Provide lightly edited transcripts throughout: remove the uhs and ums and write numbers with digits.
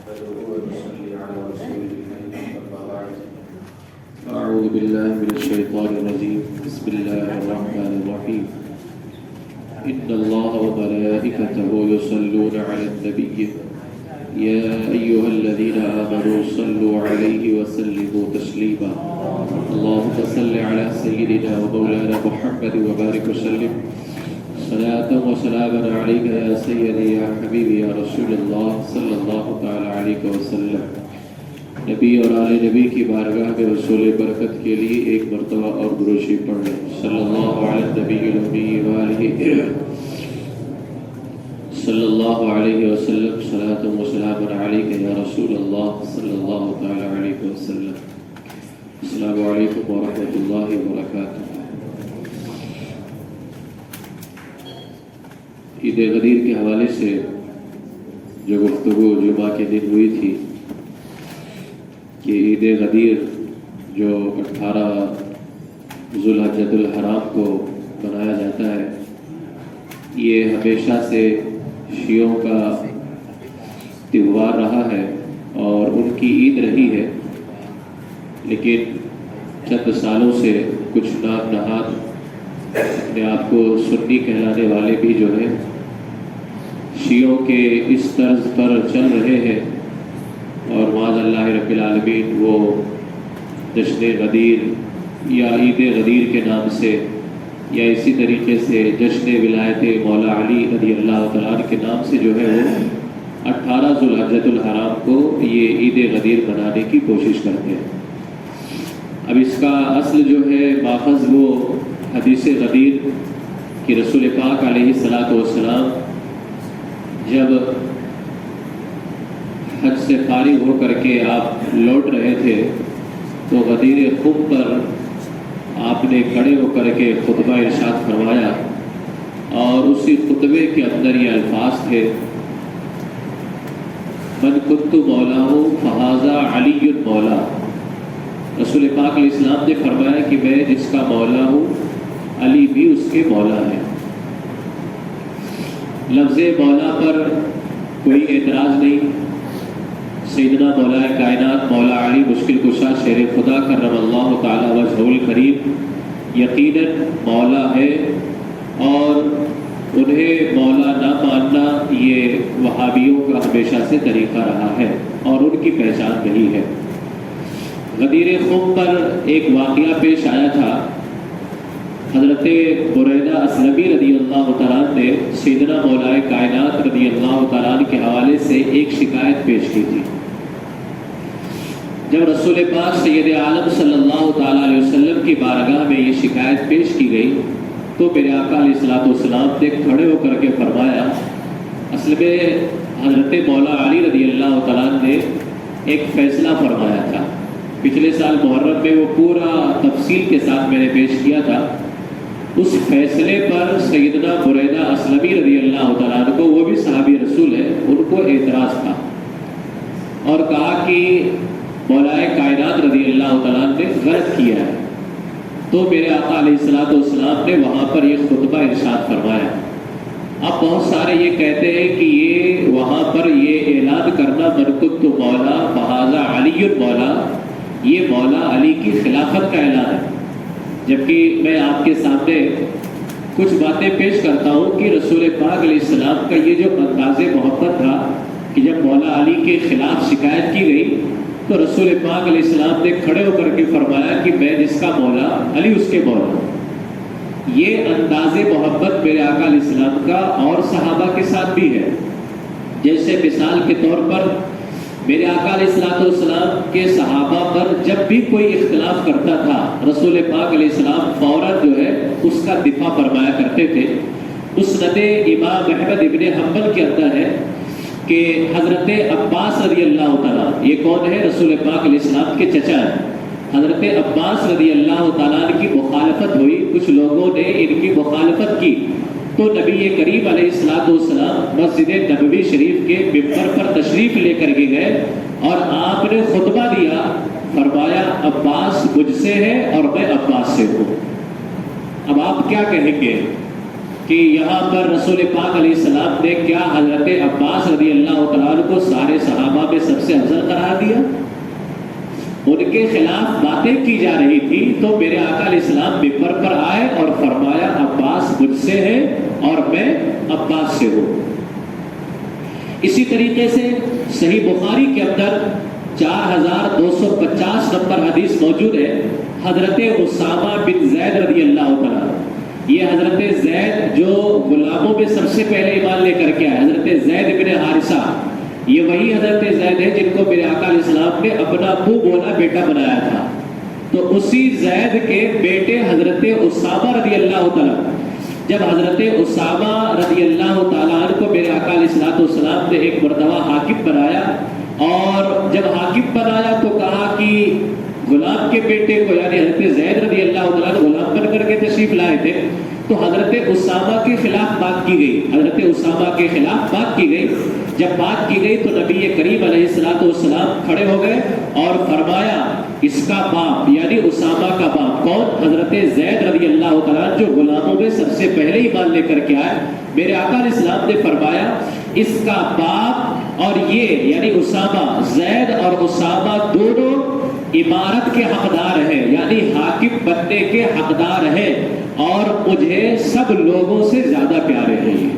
أعوذ بالله من الشيطان الرجيم بسم الله الرحمن الرحيم إن الله وملائكته يصلون على النبي يا أيها الذين آمنوا صلوا عليه وسلموا تسليما اللهم صل على سيدنا ومولانا محمد وبارك وسلم صلاة وسلاما عليك يا سيدي يا حبيبي يا رسول الله صلى الله تعالى عليك وسلم. نبی اور آل نبی کی بارگاہ میں حصول برکت کے لیے ایک مرتبہ اور درود شریف پڑھ لیں. صلی اللہ علیہ نبی الأمی وآلہ صلی اللہ علیہ وسلم صلاة وسلاما علیک یا رسول اللہ صلی اللہ تعالی علیہ وسلم. السلام علیکم ورحمۃ اللہ وبرکاتہ. عید غدیر کے حوالے سے جو گفتگو جمعہ کے دن ہوئی تھی کہ عید غدیر جو 18 ذوالحجۃ الحرام کو منایا جاتا ہے، یہ ہمیشہ سے شیعوں کا تہوار رہا ہے اور ان کی عید رہی ہے. لیکن چند سالوں سے کچھ نام نہاد اپنے آپ کو سنی کہلانے والے بھی جو ہیں شیعوں کے اس طرز پر چل رہے ہیں اور معاذ اللہ رب العالمین وہ جشن غدیر یا عید غدیر کے نام سے یا اسی طریقے سے جشن ولایت مولا علی رضی اللہ تعالیٰ عنہ کے نام سے جو ہے وہ 18 ذوالحجۃ الحرام کو یہ عید غدیر منانے کی کوشش کرتے ہیں. اب اس کا اصل جو ہے ماخذ وہ حدیث غدیر کہ رسول پاک علیہ الصلاۃ والسلام جب حج سے فارغ ہو کر کے آپ لوٹ رہے تھے تو غدیر خم پر آپ نے کھڑے ہو کر کے خطبہ ارشاد فرمایا اور اسی خطبے کے اندر یہ الفاظ تھے: من کنت مولاہ فہذا علی مولا. رسول پاک علیہ السلام نے فرمایا کہ میں جس کا مولا ہوں علی بھی اس کے مولا ہے. لفظ مولا پر کوئی اعتراض نہیں. سیدنا مولا کائنات مولا علی مشکل کشا شیر خدا کرم اللہ تعالی وجہہ الکریم یقیناً مولا ہے اور انہیں مولا نہ ماننا یہ وہابیوں کا ہمیشہ سے طریقہ رہا ہے اور ان کی پہچان رہی ہے. غدیر خم پر ایک واقعہ پیش آیا تھا. حضرت بریدہ اسلمی رضی اللہ تعالیٰ نے سیدنا مولا کائنات رضی اللہ تعالیٰ کے حوالے سے ایک شکایت پیش کی تھی. جب رسول پاک سید عالم صلی اللہ تعالیٰ علیہ وسلم کی بارگاہ میں یہ شکایت پیش کی گئی تو میرے آقا علیہ الصلوۃ والسلام نے کھڑے ہو کر کے فرمایا. اصل میں حضرت مولا علی رضی اللہ تعالیٰ نے ایک فیصلہ فرمایا تھا. پچھلے سال محرم میں وہ پورا تفصیل کے ساتھ میں نے پیش کیا تھا. اس فیصلے پر سیدنا بریدہ اسلمی رضی اللہ تعالیٰ عنہ کو، وہ بھی صحابی رسول ہے، ان کو اعتراض تھا اور کہا کہ مولا کائنات رضی اللہ تعالیٰ عنہ نے غلط کیا ہے. تو میرے آقا علیہ الصلوۃ والسلام نے وہاں پر یہ خطبہ ارشاد فرمایا. اب بہت سارے یہ کہتے ہیں کہ یہ وہاں پر یہ اعلان کرنا من کنت مولا فہذا علی مولا، یہ مولا علی کی خلافت کا اعلان ہے. جبکہ میں آپ کے سامنے کچھ باتیں پیش کرتا ہوں کہ رسول پاک علیہ السلام کا یہ جو انداز محبت تھا کہ جب مولا علی کے خلاف شکایت کی گئی تو رسول پاک علیہ السلام نے کھڑے ہو کر کے فرمایا کہ میں جس کا مولا علی اس کے مولا ہوں. یہ انداز محبت میرے آقا علیہ السلام کا اور صحابہ کے ساتھ بھی ہے. جیسے مثال کے طور پر میرے آقا علیہ السلام کے صحابہ پر جب بھی کوئی اختلاف کرتا تھا رسول پاک علیہ السلام فوراً جو ہے اس کا دفاع فرمایا کرتے تھے. مسند امام احمد ابن حنبل کے اندر ہے کہ حضرت عباس رضی اللہ تعالیٰ، یہ کون ہے؟ رسول پاک علیہ السلام کے چچا ہیں. حضرت عباس رضی اللہ تعالیٰ کی مخالفت ہوئی، کچھ لوگوں نے ان کی مخالفت کی تو نبی کریم علیہ السلام مسجد نبوی شریف کے ممبر پر تشریف لے کر کے گئے اور آپ نے خطبہ دیا. فرمایا عباس مجھ سے ہے اور میں عباس سے ہوں. اب آپ کیا کہیں گے کہ یہاں پر رسول پاک علیہ السلام نے کیا حضرت عباس رضی اللہ تعالیٰ کو سارے صحابہ میں میں سب سے افضل قرار دیا. ان کے خلاف باتیں کی جا رہی تھی تو میرے آقا علیہ السلام ممبر پر آئے اور فرمایا عباس مجھ سے ہے اور میں عباس سے ہوں. اسی طریقے سے صحیح بخاری کے اندر 4250 نمبر حدیث موجود ہے. حضرت اسامہ بن زید رضی اللہ تعالیٰ، یہ حضرت زید جو غلاموں میں سب سے پہلے ایمان لے کر کے آئے، حضرت زید بن حارثہ، یہ وہی حضرت زید ہے جن کو میرے آقا علیہ السلام نے اپنا منہ بولا بیٹا بنایا تھا. تو اسی زید کے بیٹے حضرت اسامہ رضی اللہ تعالیٰ، جب حضرت اسامہ رضی اللہ تعالیٰ عنہ کو میرے آقا علیہ السلام نے ایک مرتبہ حاکم بنایا، اور جب حاکم بنایا تو کہا کہ غلام کے بیٹے کو، یعنی حضرت زید رضی اللہ تعالیٰ عنہ غلام بن کر کے تشریف لائے تھے، تو حضرت اسامہ کے خلاف بات کی گئی. حضرت اسامہ کے خلاف بات کی گئی. جب بات کی گئی تو نبی کریم علیہ السلام کھڑے ہو گئے اور فرمایا اس کا باپ یعنی اسامہ کا باپ کون؟ حضرت زید رضی اللہ تعالیٰ جو غلاموں میں سب سے پہلے ایمان لے کر کے آئے. میرے آقا علیہ السلام نے فرمایا اس کا باپ اور یہ یعنی اسامہ، زید اور اسامہ دونوں امارت کے حقدار ہیں، یعنی حاکم بننے کے حقدار ہیں، اور مجھے سب لوگوں سے زیادہ پیارے ہیں.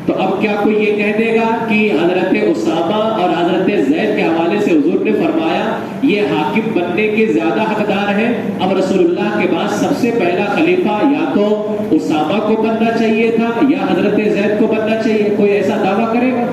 تو اب کیا کوئی یہ کہہ دے گا کہ حضرت اسامہ اور حضرت زید کے حوالے سے حضور نے فرمایا یہ حاکم بننے کے زیادہ حقدار ہیں، اب رسول اللہ کے بعد سب سے پہلا خلیفہ یا تو اسامہ کو بننا چاہیے تھا یا حضرت زید کو بننا چاہیے؟ کوئی ایسا دعویٰ کرے گا؟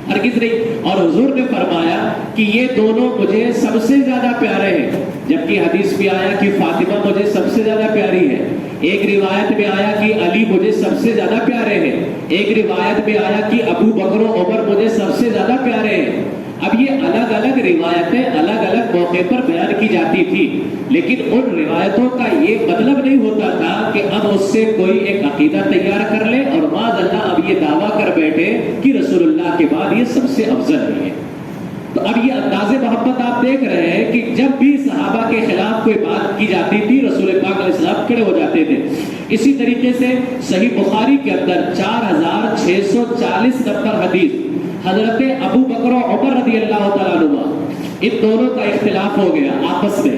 ہرگز نہیں. اور حضور نے فرمایا کہ یہ دونوں مجھے سب سے زیادہ پیارے ہیں، جبکہ حدیث میں آیا کہ فاطمہ مجھے سب سے زیادہ پیاری ہے. ایک روایت میں آیا کہ علی مجھے سب سے زیادہ پیارے ہیں. ایک روایت میں آیا کہ ابو بکر و عمر مجھے سب سے زیادہ پیارے ہیں. اب یہ الگ الگ روایتیں الگ الگ موقع پر بیان کی جاتی تھی، لیکن ان روایتوں کا یہ مطلب نہیں ہوتا تھا کہ اب اس سے کوئی ایک عقیدہ تیار کر لے اور معاذ اللہ اب یہ دعویٰ کر بیٹھے کہ رسول اللہ کے بعد یہ سب سے افضل ہے. تو اب یہ انداز محبت آپ دیکھ رہے ہیں کہ جب بھی صحابہ کے خلاف کوئی بات کی جاتی تھی رسول پاک علیہ السلام کھڑے ہو جاتے تھے. اسی طریقے سے صحیح بخاری کے اندر 4640 نمبر حدیث حضرت ابو بکر و عمر رضی اللہ تعالیٰ عنہ، ان دونوں کا اختلاف ہو گیا آپس میں.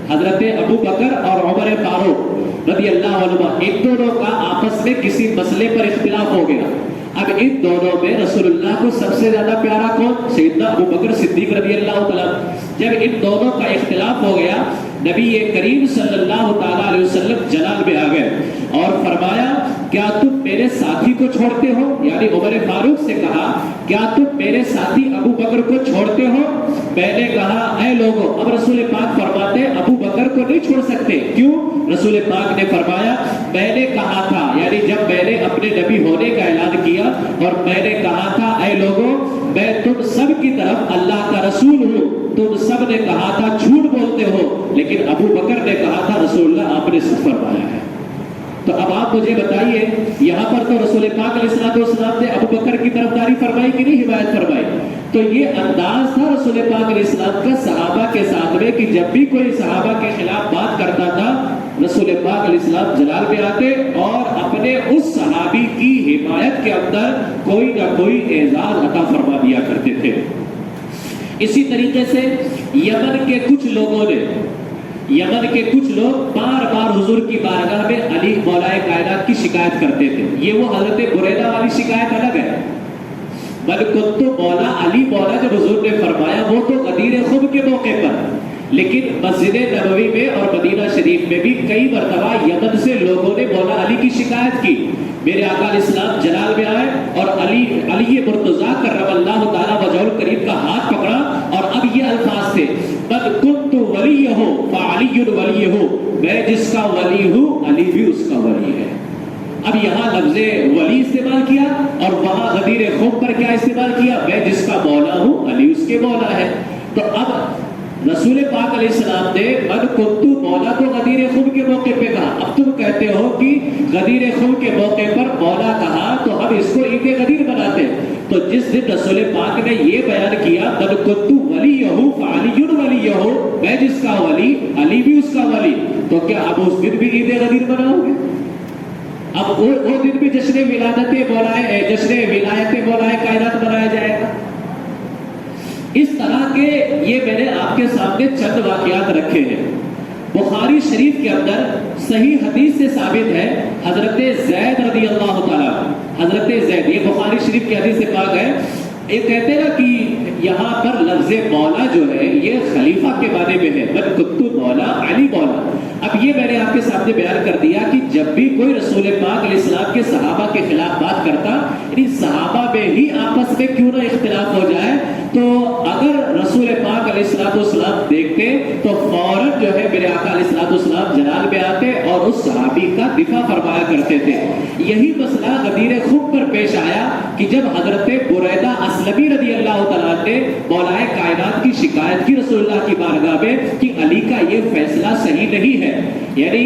حضرت ابو بکر اور عمر فاروق رضی اللہ عنہ، ان دونوں کا آپس میں کسی مسئلے پر اختلاف ہو گیا. اب ان دونوں میں رسول اللہ کو سب سے زیادہ پیارا کون؟ سیدنا ابو بکر صدیق رضی اللہ تعالیٰ. جب ان دونوں کا اختلاف ہو گیا نبی کریم صلی اللہ تعالیٰ علیہ وسلم جلال میں آ گئے اور فرمایا کیا تم میرے ساتھی کو چھوڑتے ہو؟ یعنی عمر فاروق سے کہا کیا تم میرے ساتھی ابو بکر کو چھوڑتے ہو؟ میں نے کہا اے لوگوں، اب رسول پاک فرماتے ابو بکر کو نہیں چھوڑ سکتے. کیوں؟ رسول پاک نے فرمایا میں نے کہا تھا، یعنی جب میں نے اپنے نبی ہونے کا اعلان کیا اور میں نے کہا تھا اے لوگوں میں تم سب کی طرف اللہ کا رسول ہوں، تم سب نے کہا تھا جھوٹ بولتے ہو، لیکن ابو بکر نے کہا تھا رسول اللہ آپ نے سچ فرمایا ہے. تو اب آپ مجھے بتائیے یہاں پر تو رسول پاک علیہ السلام نے ابو بکر کی طرفداری فرمائی کہ نہیں حمایت فرمائی؟ تو یہ انداز تھا رسول پاک علیہ السلام کا صحابہ کے ساتھ میں کہ جب بھی کوئی صحابہ کے خلاف بات کرتا تھا رسول پاک علیہ السلام جلال میں آتے اور اپنے اس صحابی کی حمایت کے اندر کوئی نہ کوئی اعزاز عطا فرما دیا کرتے تھے. اسی طریقے سے یمن کے کچھ لوگ بار بار حضور کی بارگاہ میں علی مولائے کائنات کی شکایت کرتے تھے. یہ وہ حضرت بریدہ والی شکایت الگ ہے. بل کنت مولا علی مولا جب حضور نے فرمایا وہ تو غدیر خم کے موقع پر، لیکن مسجد نبوی میں اور مدینہ شریف میں بھی کئی مرتبہ یمن سے لوگوں نے مولا علی کی شکایت کی. میرے آقا علیہ السلام جلال میں آئے اور علی مرتضیٰ کرم اللہ تعالیٰ وجہ الکریم کا ہاتھ پکڑا اور اب یہ الفاظ تھے بل کنت ولیہ فعلی ولیہ، میں جس کا ولی ہوں علی بھی اس کا ولی ہے. اب یہاں لفظ ولی استعمال کیا اور وہاں غدیر خم پر کیا استعمال کیا؟ میں جس کا مولا ہوں علی اس کے مولا ہے. تو اب رسول پاک علیہ السلام نے من کنتو مولا کو غدیر خم کے موقع پہ کہا. اب تم کہتے ہو کہ غدیر خم کے موقع پر مولا کہا تو ہم اس کو عید غدیر بناتے ہیں. تو جس دن رسول پاک نے یہ بیان کیا من کنتو ولیہ فعلی ولیہ، میں جس کا ولی علی بھی اس کا ولی، تو کیا اب اس دن بھی عید غدیر بناؤ گے؟ اب وہ دن بھی جشن ولایت مولا کائنات منایا جائے گا. اس طرح کے یہ میں نے آپ کے سامنے چند واقعات رکھے ہیں۔ بخاری شریف کے اندر صحیح حدیث سے ثابت ہے، حضرت زید رضی اللہ تعالیٰ، حضرت زید، یہ بخاری شریف کی حدیث سے پاک ہے، یہ کہتے ہیں نا کہ یہاں پر لفظ مولا جو ہے یہ خلیفہ کے معنی میں ہے، من کنت مولا علی مولا۔ اب یہ میں نے آپ کے سامنے بیان کر دیا کہ جب بھی کوئی رسول پاک علیہ السلام کے صحابہ کے خلاف بات کرتا، یعنی صحابہ میں ہی آپس میں کیوں نہ اختلاف ہو جائے، تو اگر رسول پاک علیہ السلام دیکھتے تو فوراً جو ہے میرے آقا علیہ السلام جلال میں آتے اور اس صحابی کا دفاع فرمایا کرتے تھے۔ یہی مسئلہ غدیر خم پر پیش آیا کہ جب حضرت بریدہ اسلمی رضی اللہ تعالیٰ نے مولا کائنات کی شکایت کی رسول اللہ کی بارگاہ میں کہ علی کا یہ فیصلہ صحیح نہیں ہے، یعنی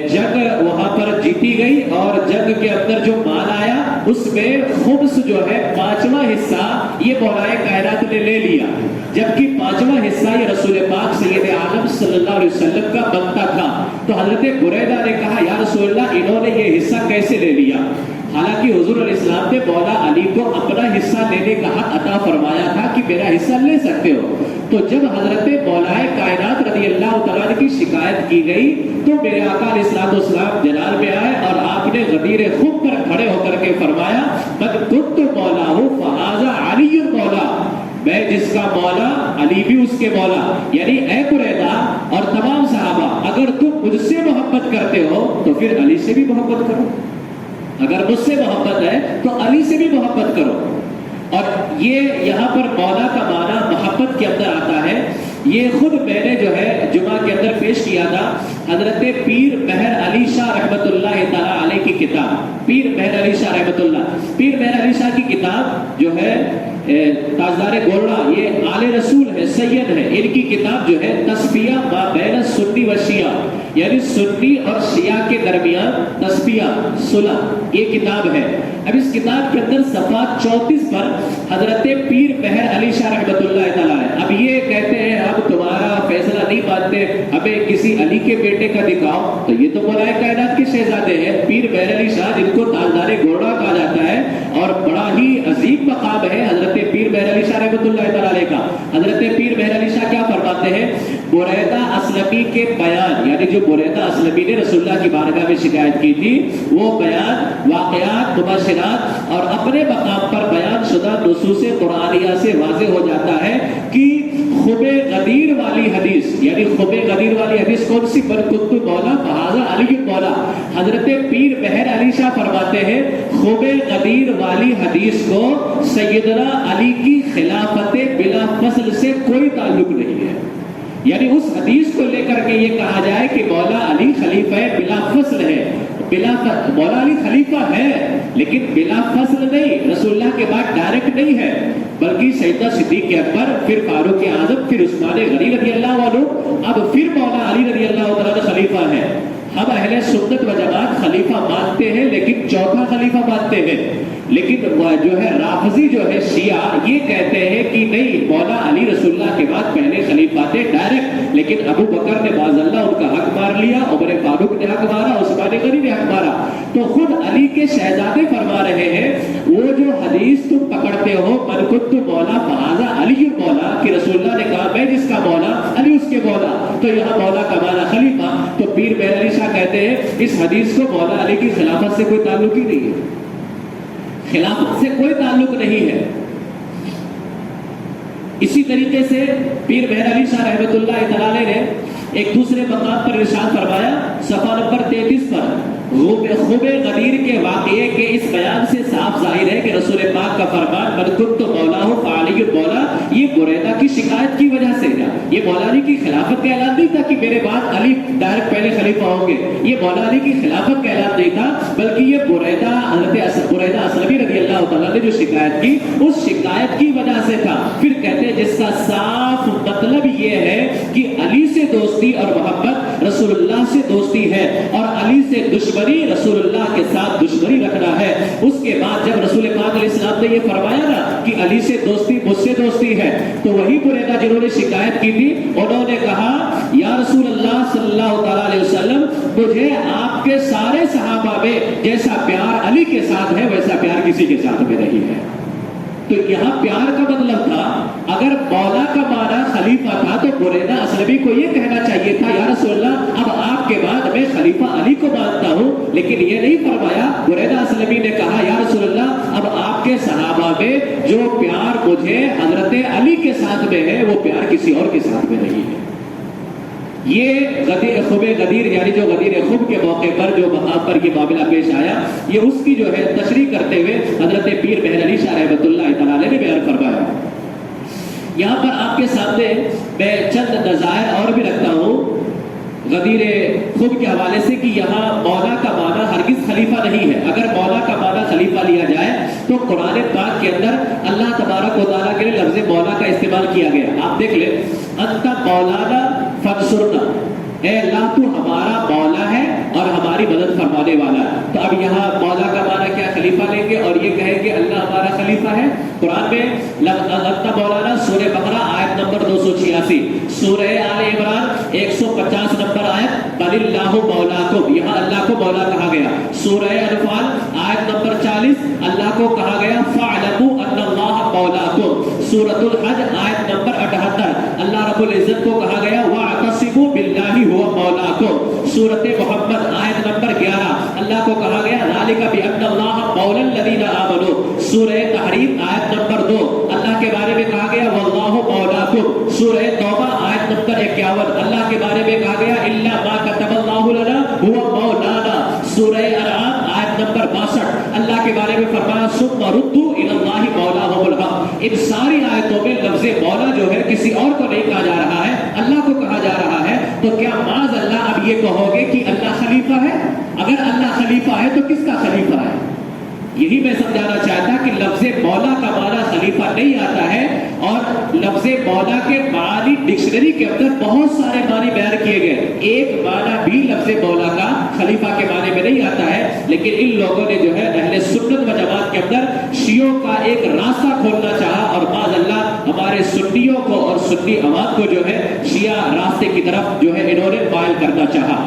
جنگ وہاں پر جیتی گئی اور جنگ کے اندر جو مال آیا اس میں خمس جو ہے 5واں حصہ یہ مولا کائنات نے لے لیا، جبکہ 5واں حصہ یہ رسول پاک سید عالم صلی اللہ علیہ وسلم کا بنتا تھا۔ تو حضرت بریدہ نے کہا یا رسول اللہ انہوں نے یہ حصہ کیسے لے لیا؟ حالانکہ حضور علیہ السلام نے مولا علی کو اپنا حصہ لینے کا حق عطا فرمایا تھا کہ میرا حصہ لے سکتے ہو۔ تو جب حضرت مولا کائنات رضی اللہ تعالیٰ کی شکایت کی گئی تو میرے آقا علیہ السلام جلال میں آئے اور آپ نے غدیر خم پر کھڑے ہو کر کے فرمایا من کنت مولا فہذا علی مولا، میں جس کا مولا علی بھی اس کے مولا، یعنی اے بریدہ اور تمام صحابہ اگر تم مجھ سے محبت کرتے ہو تو پھر علی سے بھی محبت کرو، اگر مجھ سے محبت ہے تو علی سے بھی محبت کرو۔ اور یہ یہاں پر مولا کا معنی محبت کے اندر آتا ہے، یہ خود میں نے جو ہے جمعہ کے اندر پیش کیا تھا، حضرت پیر مہر علی شاہ رحمۃ اللہ تعالیٰ علیہ کی کتاب، پیر مہر علی شاہ رحمۃ اللہ، پیر مہر علی شاہ کی کتاب جو ہے تاجدار گولڑا، یہ آل رسول ہے، سید ہے، ان کی کتاب جو ہے تصفیہ ما بین سنی و شیعہ، یعنی سنی اور شیعہ کے درمیان تصفیہ صلح، یہ کتاب ہے۔ اب اس کتاب کے اندر صفحہ 34 پر حضرت پیر مہر علی شاہ رحمۃ اللہ تعالیٰ ہے، اب یہ کہتے ہیں اب تمہارا فیصلہ نہیں مانتے، ہمیں کسی علی کے بیٹے کا دکھاؤ، تو یہ تو مولا کائنات کے شہزادے ہیں پیر مہر علی شاہ، جن کو تاجدار گولڑا کہا جاتا ہے، اور بڑا ہی عظیم مقام ہے حضرت پیر مہر علی شاہ رحمۃ اللہ تعالیٰ کا۔ حضرت پیر مہر علی شاہ کیا فرماتے ہیں؟ بریدہ اسلمی کے بیان، یعنی جو بریدہ اسلمی نے رسول اللہ کی بارگاہ میں شکایت کی تھی، وہ بیان واقعات مبشرات اور اپنے مقام پر بیان شدہ نصوص قرآنیہ سے واضح ہو جاتا ہے کہ خب غدیر والی حدیث، یعنی خب غدیر والی حدیث کون سی؟ من کنت مولا فہذا علی مولا۔ حضرت پیر مہر علی شاہ فرماتے ہیں خب غدیر والی حدیث کو سیدنا علی کی خلافت بلا فصل سے کوئی تعلق نہیں ہے، یعنی اس حدیث کو لے کر کے یہ کہا جائے کہ مولا علی خلیفہ بلا فصل ہے، مولا علی خلیفہ ہے لیکن بلا فصل نہیں، رسول اللہ کے بعد ڈائریکٹ نہیں ہے، بلکہ سیدنا صدیق اکبر، پھر فاروق اعظم، پھر عثمان غنی رضی اللہ عنہ، اب پھر مولا علی رضی اللہ تعالیٰ خلیفہ ہے۔ ہم اہل سنت و جماعت خلیفہ مانتے ہیں لیکن چوتھا خلیفہ مانتے ہیں، لیکن جو ہے رافضی جو ہے شیعہ یہ کہتے ہیں کہ نہیں، مولا علی رسول اللہ کے بعد پہلے خلیفہ تھے ڈائریکٹ، لیکن ابو بکر نے معاذ اللہ ان کا حق مار لیا، عمر فاروق نے حق مارا، عثمان غنی نے حق مارا، تو خود علی کے شہزادے فرما رہے ہیں وہ جو حدیث تم پکڑتے ہو من کنت مولا فہذا علی مولا، کہ رسول اللہ نے کہا میں جس کا مولا علی اس کے مولا، تو یہاں مولا کا معنی خلیفہ، تو پیر مہر علی شاہ کہتے ہیں اس حدیث کو مولا علی کی خلافت سے کوئی تعلق ہی نہیں ہے، خلافت سے کوئی تعلق نہیں ہے۔ اسی طریقے سے پیر مہر علی شاہ رحمۃ اللہ تعالی نے ایک دوسرے مقام پر ارشاد فرمایا، صفحہ نمبر 33 پر، خب غدیر کے واقعے کے اس بیان سے صاف ظاہر ہے کہ رسول پاک کا فرمان من کنت مولا فعلی مولا یہ بریدہ کی شکایت کی وجہ سے تھا، یہ مولا علی کی خلافت کا اعلان نہیں تھا کہ میرے بعد علی ڈائریکٹ پہلے خلیفہ ہوں گے، یہ مولا علی کی خلافت کا اعلان نہیں تھا، بلکہ یہ بریدہ حضرت بریدہ اسلمی رضی اللہ تعالیٰ نے جو شکایت کی اس شکایت کی وجہ سے تھا۔ پھر کہتے ہیں جس کا صاف مطلب یہ ہے کہ علی سے دوستی اور محبت رسول اللہ سے دوستی ہے، اور علی سے دشمنی رسول اللہ کے ساتھ دشمنی رکھنا ہے۔ اس کے بعد جب رسول پاک علیہ السلام نے یہ فرمایا نا کہ علی سے دوستی مجھ سے دوستی ہے، تو وہی بریدہ جنہوں نے شکایت کی تھی انہوں نے کہا یا رسول اللہ صلی اللہ تعالیٰ علیہ وسلم مجھے آپ کے سارے صحابہ میں جیسا پیار علی کے ساتھ ہے ویسا پیار کسی کے ساتھ میں نہیں ہے۔ تو یہاں پیار کا مطلب تھا اگر مولا کا معنی خلیفہ تھا تو بریدہ اسلمی کو یہ کہنا چاہیے تھا یا رسول اللہ اب آپ کے بعد میں خلیفہ علی کو مانتا ہوں، لیکن یہ نہیں فرمایا۔ بریدہ اسلمی نے کہا یا رسول اللہ اب آپ کے صحابہ میں جو پیار مجھے حضرت علی کے ساتھ میں ہے وہ پیار کسی اور کے ساتھ میں نہیں ہے۔ یہ غدیر خب غدیر یعنی جو غدیر خب کے موقع پر جو مقام پر یہ معاملہ پیش آیا، یہ اس کی جو ہے تشریح کرتے ہوئے حضرت پیر مہر علی شاہ رحمۃ اللہ تعالی نے بیان فرمایا۔ یہاں پر آپ کے سامنے میں چند نظائر اور بھی رکھتا ہوں غدیر خب کے حوالے سے کہ یہاں مولا کا معنی ہرگز خلیفہ نہیں ہے۔ اگر مولا کا معنی خلیفہ لیا جائے تو قرآن پاک کے اندر اللہ تبارک و تعالیٰ کے لیے لفظ مولا کا استعمال کیا گیا۔ آپ دیکھ لیں، انت مولانا فانصرنا، اے اللہ تو ہمارا مولا ہے اور ہماری مدد فرمانے والا ہے۔ تو اب یہاں مولا کا معنی کیا خلیفہ لیں گے اور یہ کہیں گے اللہ ہمارا خلیفہ ہے؟ قرآن میں انت مولانا سورہ بقرہ آیت نمبر 286، سورہ آل عمران 150 نمبر آیت بل اللہ مولاکم، یہاں اللہ کو مولا کہا گیا۔ سورہ انفال آیت نمبر 40 اللہ کو کہا گیا فاعلموا ان اللہ مولاکم۔ سورۃ الحج آیت نمبر 78 اللہ رب العزت کو کہا گیا واعتصموا باللہ هو مولاکم۔ سورۃ محمد آیت نمبر 11 اللہ کو کہا گیا ذالک بان اللہ مولا الذین آمنوا۔ سورہ تحریم آیت نمبر 2 اللہ کے بارے میں کہا گیا واللہ مولاکم۔ سورہ توبہ آیت نمبر 51 اللہ کے بارے میں کہا گیا الا ما كتب اللہ لنا هو مولانا۔ سورہ انعام آیت نمبر 62 اللہ کے بارے میں فرمایا ثم ردوا الى اللہ مولاهم الحق۔ ان ساری آیتوں میں لفظ مولا جو ہے کسی اور کو نہیں کہا جا رہا ہے، اللہ کو کہا جا رہا ہے۔ تو کیا معاذ اللہ اب یہ کہو گے کہ اللہ خلیفہ ہے؟ اگر اللہ خلیفہ ہے تو کس کا خلیفہ ہے؟ یہی میں سمجھانا چاہتا کہ لفظ مولا کا معنی خلیفہ نہیں آتا ہے، اور لفظ مولا کے معنی ڈکشنری کے اندر بہت سارے معنی بیان کیے گئے، ایک معنی بھی لفظ مولا کا خلیفہ کے معنی میں نہیں آتا ہے۔ لیکن ان لوگوں نے جو ہے اہل سنت و جماعت کے اندر شیعوں کا ایک راستہ کھولنا چاہا، اور معاذ اللہ ہمارے سنیوں کو اور سنی عوام کو جو ہے شیعہ راستے کی طرف جو ہے انہوں نے مائل کرنا چاہا۔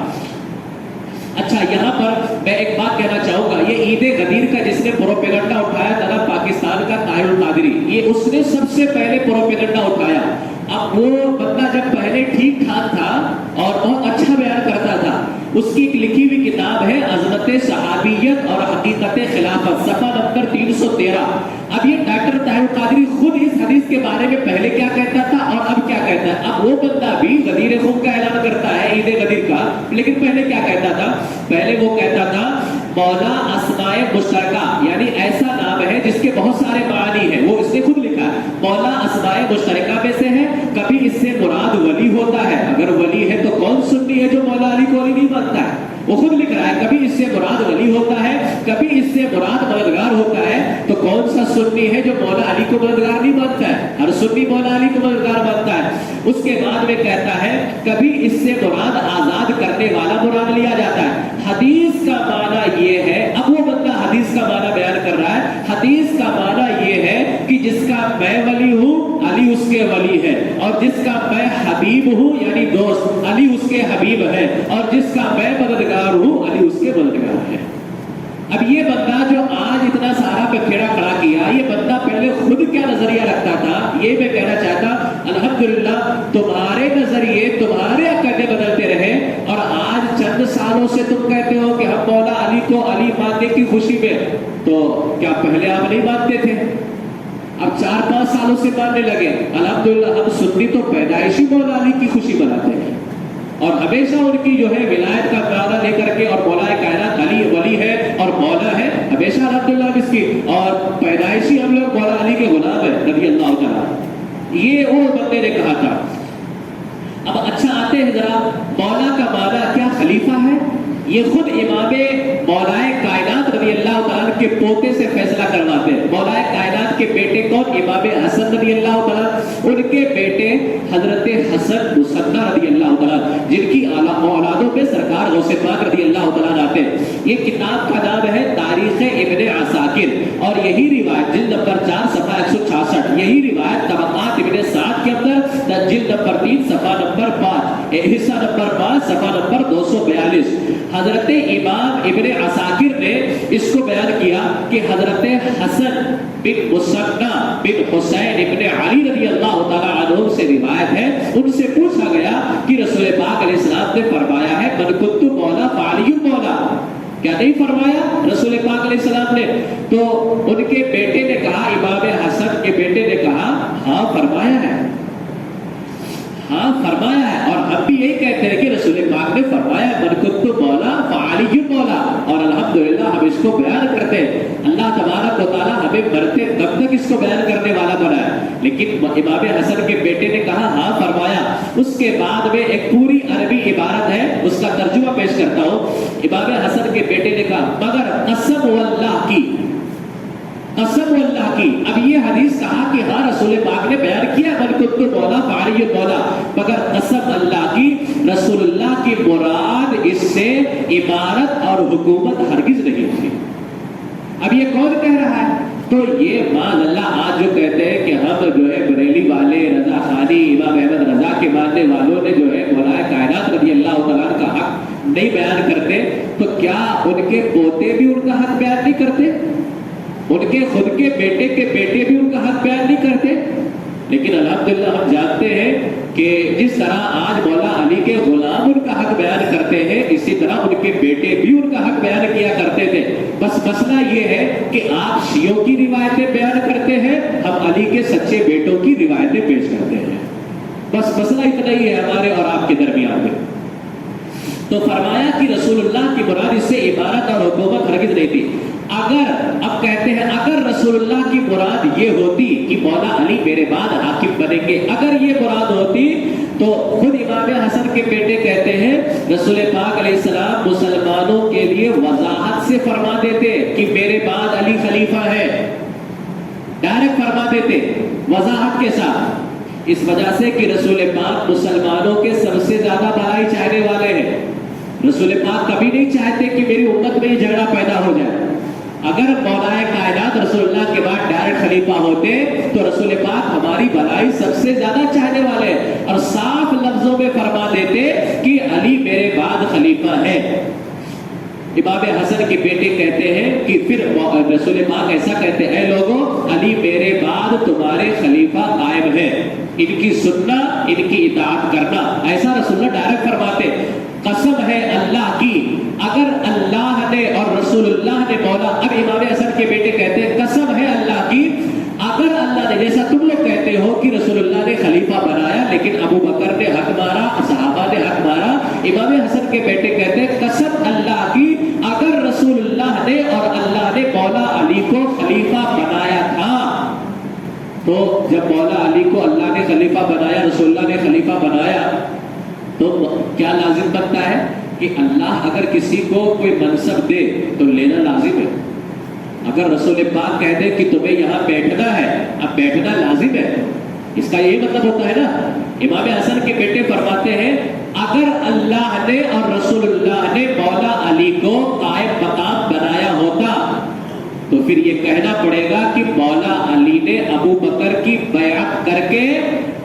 اچھا، یہاں پر میں ایک بات کہنا چاہوں گا، یہ عید غدیر کا جس نے پروپیگنڈا اٹھایا تھا نا پاکستان کا طاہر القادری، یہ اس نے سب سے پہلے پروپیگنڈا اٹھایا۔ اب وہ بندہ جب پہلے ٹھیک ٹھاک تھا اور بہت اچھا بیان کرتا تھا، اس کی ایک لکھی ہوئی کتاب ہے عظمت صحابیت اور حقیقت خلافت، صفحہ نمبر 313۔ اب یہ ڈاکٹر طاہر القادری خود اس حدیث کے بارے میں پہلے کیا کہتا تھا اور اب کیا کہتا ہے۔ اب وہ بندہ بھی غدیر خم کا اعلان کرتا ہے، عید غدیر کا، لیکن پہلے کیا کہتا تھا؟ پہلے وہ کہتا تھا مولا اسماء مشترکہ، یعنی ایسا نام ہے جس کے بہت سارے معانی ہیں، وہ اس نے خود لکھا ہے، مولا اسماء مشترکہ میں سے ہے، کبھی اس سے مراد ولی ہوتا ہے، اگر ولی ہے تو کون سنی ہے جو مولا علی کو ولی نہیں مانتا ہے؟ وہ خود لکھ رہا ہے کبھی اس سے مراد ولی ہوتا ہے، کبھی اس سے مراد مددگار ہوتا ہے، تو کون سا سنی ہے جو مولا علی کو مددگار نہیں مانتا ہے؟ ہر سنی مولا علی کو مددگار مانتا ہے۔ اس کے بعد میں کہتا ہے کبھی اس سے مراد آزاد کرنے والا مراد لیا جاتا ہے۔ حدیث کا معنی یہ ہے، اب وہ بندہ حدیث کا معنی بیان کر رہا ہے، حدیث کا معنی یہ ہے کہ جس کا میں ولی ہوں علی اس کے ولی ہے، اور جس کا میں حبیب ہوں یعنی دوست علی اس کے حبیب ہے، اور جس کا میں مددگار ہوں علی اس کے مددگار ہے۔ اب یہ بندہ جو آج اتنا سارا بکھیڑا کھڑا کیا، یہ بندہ پہلے خود کیا نظریہ رکھتا تھا؟ یہ میں کہنا چاہتا الحمدللہ تمہارے نظریے تمہارے عقیدے بدلتے رہے، اور آج چند سالوں سے تم کہتے ہو کہ ہم مولا علی کو علی ماننے کی خوشی میں، تو کیا پہلے آپ نہیں مانتے تھے؟ اب 4-5 سالوں سے ماننے لگے۔ الحمدللہ ہم سنی تو پیدائشی مولا علی کی خوشی مناتے ہیں، اور ہمیشہ ان کی جو ہے ولایت کا وعدہ لے کر کے، اور مولا کائنات علی ولی ہے اور مولا ہے ہمیشہ الحمدللہ اس کی، اور پیدائشی ہم لوگ مولا علی کے غلام ہیں رضی اللہ تعالیٰ۔ یہ وہ بندے نے کہا تھا۔ اب اچھا آتے ہیں ذرا مولا کا معنی کیا خلیفہ ہے؟ یہ خود امام مولا کائنات رضی اللہ تعالیٰ کے پوتے سے فیصلہ کرواتے ہیں۔ مولا کائنات کے بیٹے کون؟ امام حسن رضی اللہ تعالیٰ، ان کے بیٹے حضرت حسن مصنع رضی اللہ تعالیٰ، جن کی اولادوں میں سرکار غوث پاک رضی اللہ تعالیٰ آتے ہیں۔ یہ کتاب کا نام ہے تاریخ ابن عساکر، اور یہی روایت جلد نمبر 4 صفحہ 166، یہی روایت طبقات ابن سعد کے اندر جلد نمبر 3 صفحہ نمبر 5 حصہ نمبر 5 صفحہ نمبر 242، حضرت امام ابن عساکر نے اس کو بیان کیا کہ حضرت حسن بن مصنع بن حسین ابن علی رضی اللہ سے روایت ہے، ان سے پوچھا گیا کہ رسول پاک علیہ السلام نے فرمایا ہے من کنت مولا فعلی مولا، کیا نہیں فرمایا رسول پاک علیہ السلام نے؟ تو ان کے بیٹے نے کہا، امام حسن کے بیٹے نے کہا ہاں فرمایا ہے، ہاں فرمایا ہے، اور ہم بھی یہی کہتے ہیں کہ رسول پاک نے فرمایا من کنت مولا فعلی مولا، اور الحمدللہ ہم اس کو بیان کرتے ہیں۔ اللہ تبارک و تعالیٰ ہمیں مرتے دم تک اس کو بیان کرنے والا بنایا۔ لیکن امام حسن کے بیٹے نے کہا ہاں فرمایا۔ اس کے بعد میں ایک پوری عربی عبارت ہے، اس کا ترجمہ پیش کرتا ہوں۔ امام حسن کے بیٹے نے کہا مگر قسم واللہ کی، قسم واللہ کی، اب یہ حدیث کہا کہ ہاں رسول پاک نے بیان کیا من کنت مولا فعلی مولا، مگر قسم اللہ کی، رسول اللہ کی مراد اس سے عمارت اور حکومت ہرگز نہیں تھی۔ اب یہ کون کہہ رہا ہے؟ تو یہ معاذ اللہ آج جو کہتے ہیں کہ ہم جو ہے بریلی والے، رضا خانی، امام احمد رضا کے ماننے والوں نے جو ہے مولا کائنات رضی اللہ تعالیٰ کا حق نہیں بیان کرتے، تو کیا ان کے پوتے بھی ان کا حق بیان نہیں کرتے؟ ان کے خود کے بیٹے بھی ان کا حق بیان نہیں کرتے؟ لیکن الحمدللہ ہم جانتے ہیں کہ جس طرح آج مولا علی کے غلام ان کا حق بیان کرتے ہیں، اسی طرح ان کے بیٹے بھی ان کا حق بیان کیا کرتے تھے۔ بس مسئلہ یہ ہے کہ آپ شیعوں کی روایتیں بیان کرتے ہیں، ہم علی کے سچے بیٹوں کی روایتیں پیش کرتے ہیں۔ بس مسئلہ اتنا ہی ہے ہمارے اور آپ کے درمیان میں۔ تو فرمایا کہ رسول اللہ کی مراد اس سے عبارت اور حکومت ہرگز نہیں تھی۔ اگر اب کہتے ہیں اگر رسول اللہ کی مراد یہ ہوتی کہ مولا علی میرے بعد حاکم بنیں گے، اگر یہ مراد ہوتی تو خود امام حسن کے بیٹے کہتے ہیں رسول پاک علیہ السلام مسلمانوں کے لیے وضاحت سے فرما دیتے کہ میرے بعد علی خلیفہ ہے، ڈائریکٹ فرما دیتے وضاحت کے ساتھ، اس وجہ سے کہ رسول پاک مسلمانوں کے سب سے زیادہ بھلائی چاہنے والے ہیں۔ رسول پاک کبھی نہیں چاہتے کہ میری امت میں یہ جھگڑا پیدا ہو جائے۔ اگر مولا کائنات رسول اللہ کے بعد ڈائریکٹ خلیفہ ہوتے تو رسول پاک ہماری بھلائی سب سے زیادہ چاہنے والے، اور صاف لفظوں میں فرما دیتے کہ علی میرے بعد خلیفہ ہے۔ امام حسن کے بیٹے کہتے ہیں کہ پھر رسول پاک ایسا کہتے ہیں اے لوگوں، علی میرے بعد تمہارے خلیفہ قائم ہے، ان کی سننا، ان کی اطاعت کرنا، ایسا رسول اللہ ڈائریکٹ فرماتے۔ قسم ہے اللہ کی، اگر اللہ نے اور رسول اللہ نے مولا، اب امام حسن کے بیٹے کہتے ہیں قسم ہے اللہ کی، اگر اللہ نے، جیسا تم لوگ کہتے ہو کہ رسول اللہ نے خلیفہ بنایا لیکن ابو بکر نے حق مارا، صحابہ نے حق مارا، امام حسن کے بیٹے کہتے ہیں قسم اللہ کی، اگر رسول اللہ نے اور اللہ نے مولا علی کو خلیفہ بنایا تھا، تو جب مولا علی کو اللہ نے خلیفہ بنایا، رسول اللہ نے خلیفہ بنایا، تو کیا لازم بنتا ہے کہ اللہ اگر کسی کو کوئی منصب دے تو لینا لازم ہے۔ اگر رسول پاک کہہ دے کہ تمہیں یہاں بیٹھنا ہے، اب بیٹھنا لازم ہے، اس کا یہی مطلب ہوتا ہے نا۔ امام حسن کے بیٹے فرماتے ہیں اگر اللہ نے اور رسول اللہ نے مولا علی کو قائم مقام بنایا ہوتا تو پھر یہ کہنا پڑے گا کہ مولا علی نے ابو بکر کی بیعت کر کے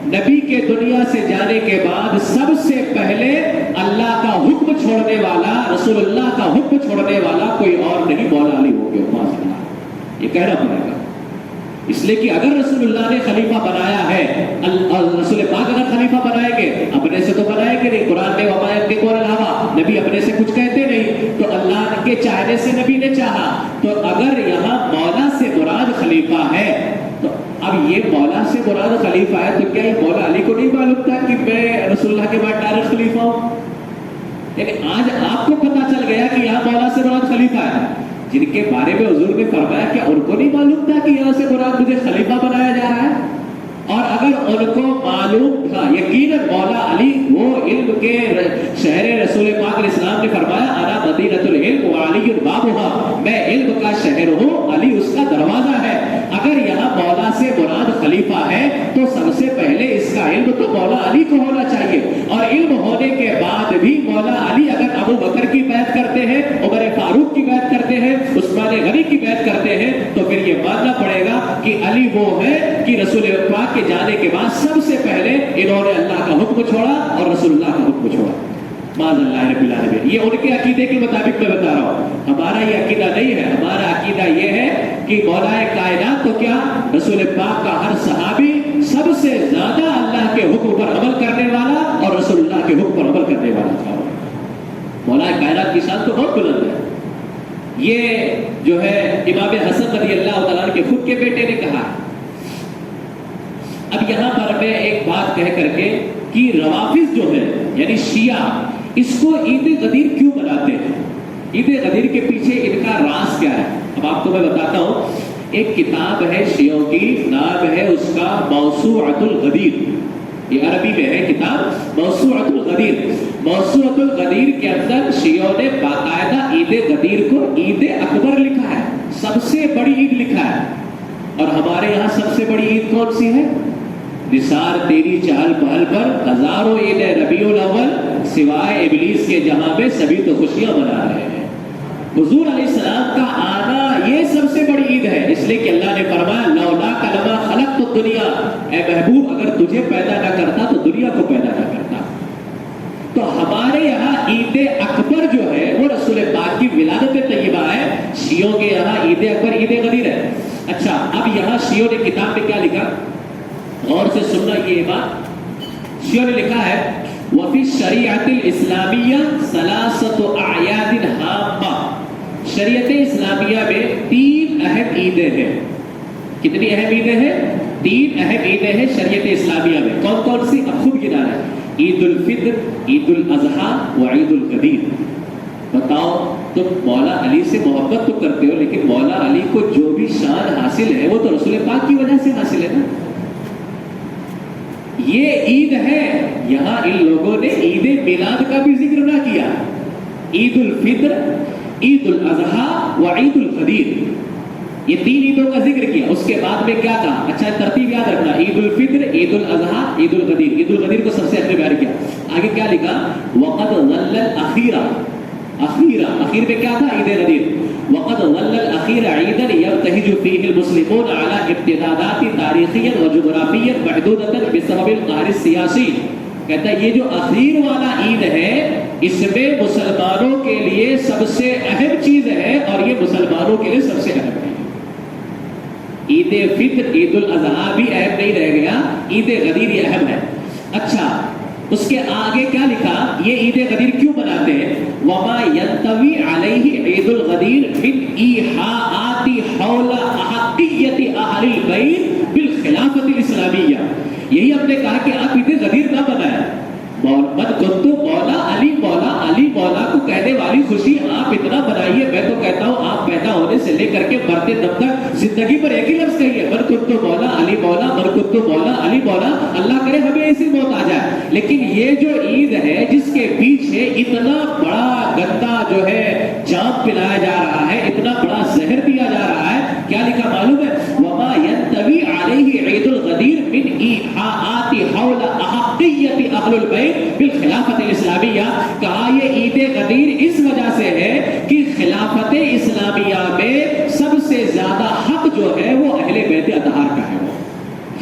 نبی کے دنیا سے جانے کے بعد سب سے پہلے اللہ کا حکم چھوڑنے والا، رسول اللہ کا حکم چھوڑنے والا کوئی اور نہیں مولا علی ہو گیا، یہ کہنا پڑے گا۔ اس لیے کہ اگر رسول اللہ نے خلیفہ بنایا ہے، رسول پاک اگر خلیفہ بنائیں گے، اپنے سے تو بنائیں گے نہیں، قرآن نے ومایت کے قول الہوا، نبی اپنے سے کچھ کہتے نہیں، تو اللہ کے چاہنے سے نبی نے چاہا۔ تو اگر یہاں مولا سے مراد خلیفہ ہے، تو اب یہ مولا سے مراد خلیفہ ہے، تو کیا یہ مولا علی کو نہیں معلوم تھا کہ میں رسول اللہ کے بعد ڈائریکٹ خلیفہ ہوں؟ یعنی آج آپ کو پتا چل گیا کہ یہاں مولا سے مراد خلیفہ ہے، جن کے بارے میں حضور نے فرمایا کہ ان کو نہیں معلوم تھا کہ یہاں سے مراد مجھے خلیفہ بنایا جا رہا ہے؟ اور اگر ان کو معلوم تھا، یقیناً مولا علی وہ علم کے شہر، رسول پاک علیہ السلام نے فرمایا انا مدینۃ العلم وعلی بابھا، میں علم کا شہر ہوں، علی اس کا دروازہ ہے۔ اگر یہاں مولا سے مراد خلیفہ ہے تو سب سے پہلے اس کا علم تو مولا علی کو ہونا چاہیے، اور علم ہونے کے بعد بھی مولا علی اگر ابو بکر کی بیعت کرتے ہیں، عمر فاروق کی بیعت کرتے ہیں، عثمان غنی کی بیعت کرتے ہیں، تو پھر یہ ماننا پڑے گا کہ علی وہ ہے کہ رسول پاک کے جانے کے بعد سب سے پہلے انہوں نے اللہ کا حکم چھوڑا اور رسول اللہ کا حکم چھوڑا، معاذ اللہ رب العالمین۔ یہ ان کے عقیدے کے مطابق میں بتا رہا ہوں، ہمارا یہ عقیدہ نہیں ہے۔ ہمارا عقیدہ یہ ہے کہ مولا کائنات تو کیا، رسول پاک کا ہر صحابی سب سے زیادہ اللہ کے مولا کائنات کی شان تو بہت بلند ہے. یہ جو ہے امام حسن رضی اللہ تعالیٰ کے خود کے بیٹے نے کہا. اب یہاں پر میں ایک بات کہہ کر کے کہ روافض جو ہے یعنی شیعہ اس کو عید غدیر کیوں مناتے ہیں, عید غدیر کے پیچھے ان کا راز کیا ہے. اب آپ کو میں بتاتا ہوں. ایک کتاب ہے شیعوں کی, نام ہے اس کا موسوعۃ الغدیر. یہ عربی میں ہے کتاب موسوعۃ الغدیر. موسوعۃ الغدیر کے اندر شیعوں نے باقاعدہ عید غدیر کو عید اکبر لکھا ہے, سب سے بڑی عید لکھا ہے. اور ہمارے یہاں سب سے بڑی عید کون سی ہے؟ نثار تیری چہل پہل پر ہزاروں عید ربیع الاول سوائے ابلیس کے, جہاں پہ سبھی تو خوشیاں منا رہے ہیں. حضور علیہ السلام کا آنا یہ سب سے بڑی عید ہے, اس لیے کہ اللہ نے فرمایا لولاک لما خلقت الدنیا, اے محبوب اگر تجھے پیدا نہ کرتا تو دنیا کو پیدا نہ کرتا. تو ہمارے یہاں عید اکبر جو ہے وہ رسول پاک کی ولادت طیبہ ہے. شیعوں کے یہاں عید اکبر عید غدیر ہے. اچھا, اب یہاں شیعوں نے کتاب میں کیا لکھا, غور سے سننا یہ بات. شیعوں نے لکھا ہے وفی شریعت الاسلامیہ ثلاثۃ اعیاد ہامہ. شریعت اسلامیہ میں 3 اہم عیدیں ہیں. کتنی اہم عیدیں ہیں؟ 3 اہم عیدیں ہیں شریعت اسلامیہ میں. کون کون سی؟ اب خود گنا ہے. عید الفطر, عید الاضحیٰ و عید القدیر. بتاؤ, تم مولا علی سے محبت تو کرتے ہو, لیکن مولا علی کو جو بھی شان حاصل ہے وہ تو رسول پاک کی وجہ سے حاصل ہے نا. یہ عید ہے. یہاں ان لوگوں نے عید میلاد کا بھی ذکر نہ کیا. عید الفطر, عید الاضحیٰ و عید القدیر, یہ 3 عیدوں کا ذکر کیا. اس کے بعد میں کیا کہا؟ اچھا ترتیب یاد رکھنا, عید الفطر, عید الاضحیٰ, عید القدیر. عید القدیر کو سب سے اہم بیان کیا. آگے کیا لکھا؟ وقد ظل الاخیرہ, اخیر میں کیا تھا؟ عید غدیر. وقد ظل الاخیر عیدا یبتہج فیہ المسلمون علی امتدادات تاریخیا و جغرافیا محدودۃ بسبب القہر السیاسی. کہتا ہے یہ جو اخیر والا عید ہے اس میں مسلمانوں کے لیے سب سے اہم چیز ہے, اور یہ مسلمانوں کے لیے سب سے اہم ہے. عید فطر, عید الاضحیٰ بھی اہم نہیں رہ گیا, عید غدیر یہ اہم ہے. اچھا, اس کے آگے کیا لکھا؟ یہ عید غدیر کیوں مناتے ہیں؟ وما ينطوي عليه عید الغدیر من ایحاءات حول احقیت اہل البیت بالخلافت الاسلامیہ. یہی ہم نے کہا کہ آپ عید غدیر نہ منائیں. من کنت مولا علی, مولا علی مولا کو کہنے والی خوشی آپ اتنا منائیے. میں تو کہتا ہوں آپ پیدا ہونے سے لے کر کے مرتے دم تک زندگی پر ایک ہی لفظ کہیے, من کنت مولا علی مولا, من کنت مولا علی مولا. اللہ کرے ہمیں ایسی موت آ جائے. لیکن یہ جو عید ہے جس کے پیچھے اتنا بڑا گندا جو ہے جام پلایا جا رہا ہے, اتنا بڑا زہر دیا جا رہا ہے, کیا لکھا معلوم ہے؟ وما ينطوي عليه عید الغدیر من ایحاءات حول احقیت اہل البیت بالخلافت الاسلامیہ. کہا یہ عید غدیر اس وجہ سے ہے کہ خلافت اسلامیہ میں سب سے زیادہ حق جو ہے وہ اہل بیت اطہار کا ہے. وہ